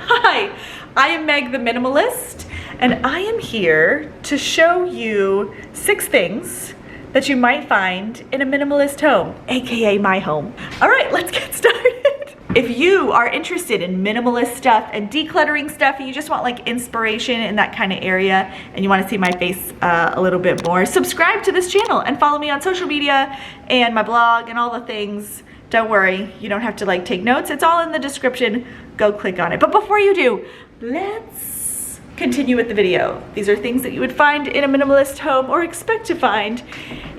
Hi, I am Meg the Minimalist, and I am here to show you 6 things that you might find in a minimalist home, aka my home. All right, let's get started. If you are interested in minimalist stuff and decluttering stuff, and you just want like inspiration in that kind of area, and you want to see my face a little bit more, subscribe to this channel and follow me on social media and my blog and all the things. Don't worry, you don't have to like take notes. It's all in the description. Go click on it. But before you do, let's continue with the video. These are things that you would find in a minimalist home or expect to find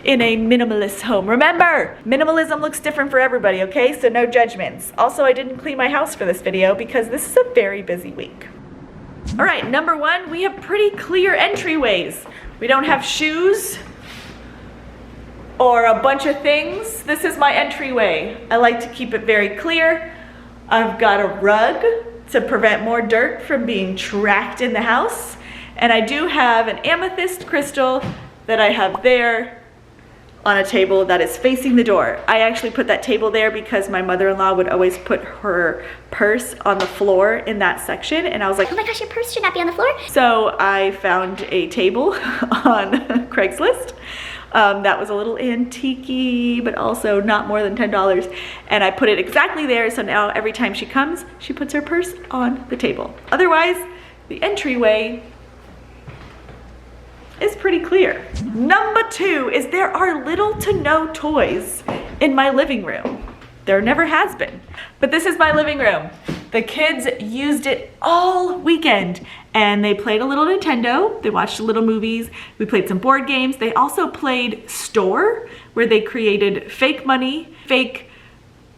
in a minimalist home. Remember, minimalism looks different for everybody, okay? So no judgments. Also, I didn't clean my house for this video because this is a very busy week. All right, number 1, we have pretty clear entryways. We don't have shoes or a bunch of things. This is my entryway. I like to keep it very clear. I've got a rug to prevent more dirt from being tracked in the house. And I do have an amethyst crystal that I have there on a table that is facing the door. I actually put that table there because my mother-in-law would always put her purse on the floor in that section, and I was like, oh my gosh, your purse should not be on the floor. So I found a table on Craigslist. That was a little antique-y, but also not more than $10. And I put it exactly there, so now every time she comes, she puts her purse on the table. Otherwise, the entryway is pretty clear. Number 2 is there are little to no toys in my living room. There never has been. But this is my living room. The kids used it all weekend and they played a little Nintendo, they watched little movies, we played some board games. They also played Store, where they created fake money, fake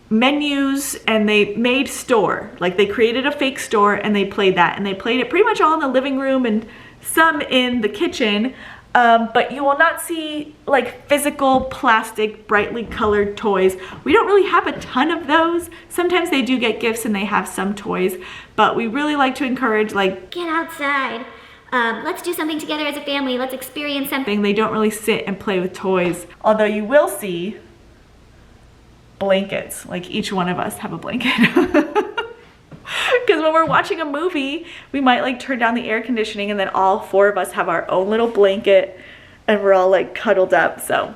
menus, and they made store. Like they created a fake store and they played that. And they played it pretty much all in the living room and some in the kitchen. But you will not see like physical plastic brightly colored toys. We don't really have a ton of those. Sometimes they do get gifts and they have some toys, but we really like to encourage like, get outside. Let's do something together as a family. Let's experience something. they don't really sit and play with toys. Although you will see blankets, like each one of us have a blanket. Because when we're watching a movie, we might like turn down the air conditioning and then all 4 of us have our own little blanket and we're all like cuddled up. So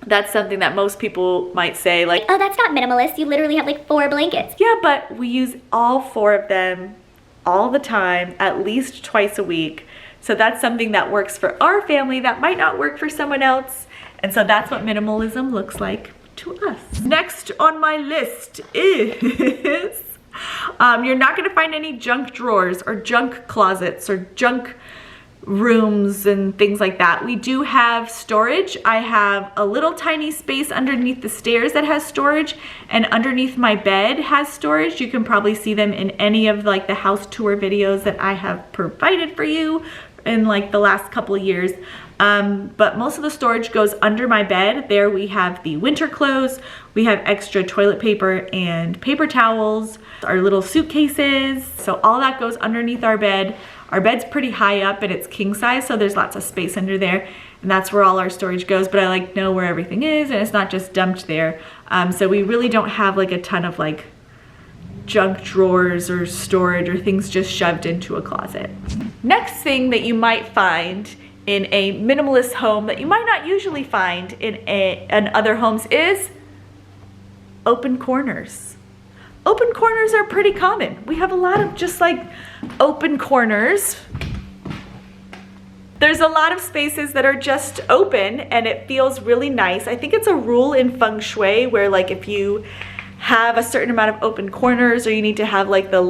that's something that most people might say like, oh, that's not minimalist. You literally have like 4 blankets. yeah, but we use all 4 of them all the time, at least twice a week. So that's something that works for our family that might not work for someone else. And so that's what minimalism looks like to us. Next on my list is you're not going to find any junk drawers or junk closets or junk rooms and things like that. We do have storage. I have a little tiny space underneath the stairs that has storage, and underneath my bed has storage. You can probably see them in any of like the house tour videos that I have provided for you in like the last couple of years. But most of the storage goes under my bed. There we have the winter clothes, we have extra toilet paper and paper towels, our little suitcases. So all that goes underneath our bed. Our bed's pretty high up and it's king size, so there's lots of space under there, and that's where all our storage goes. But I like know where everything is and it's not just dumped there. So we really don't have like a ton of like junk drawers or storage or things just shoved into a closet. Next thing that you might find in a minimalist home that you might not usually find in other homes is open corners. Open corners are pretty common. We have a lot of just like open corners. There's a lot of spaces that are just open and it feels really nice. I think it's a rule in feng shui where like if you have a certain amount of open corners, or you need to have like the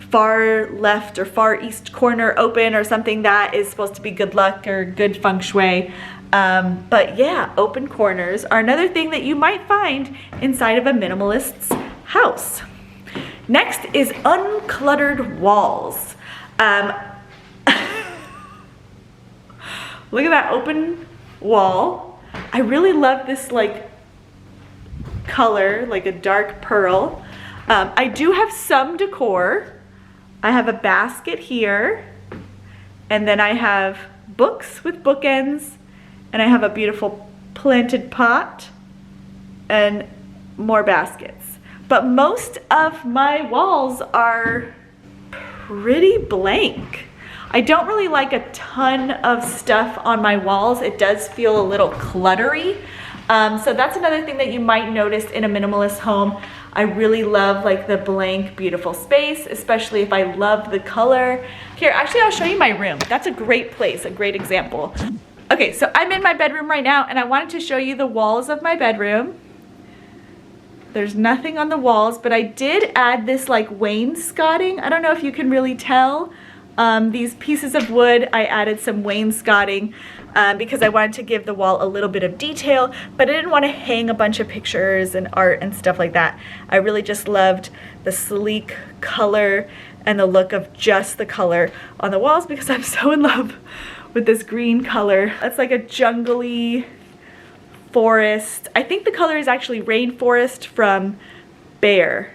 far left or far east corner open or something, that is supposed to be good luck or good feng shui. But yeah, open corners are another thing that you might find inside of a minimalist's house. Next is uncluttered walls. Look at that open wall. I really love this like color, like a dark pearl. I do have some decor. I have a basket here, and then I have books with bookends, and I have a beautiful planted pot and more baskets. but most of my walls are pretty blank. I don't really like a ton of stuff on my walls. It does feel a little cluttery. So that's another thing that you might notice in a minimalist home. I really love like the blank, beautiful space, especially if I love the color. Here, actually I'll show you my room. That's a great place, a great example. Okay, so I'm in my bedroom right now and I wanted to show you the walls of my bedroom. There's nothing on the walls, but I did add this like wainscoting. I don't know if you can really tell. These pieces of wood, I added some wainscoting because I wanted to give the wall a little bit of detail, but I didn't want to hang a bunch of pictures and art and stuff like that. I really just loved the sleek color and the look of just the color on the walls because I'm so in love with this green color. It's like a jungly forest. I think the color is actually rainforest from Bear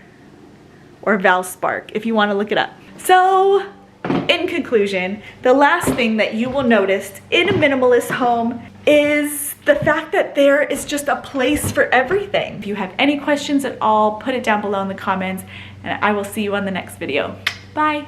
or Valspark if you want to look it up. So in conclusion, the last thing that you will notice in a minimalist home is the fact that there is just a place for everything. If you have any questions at all, put it down below in the comments and I will see you on the next video. Bye.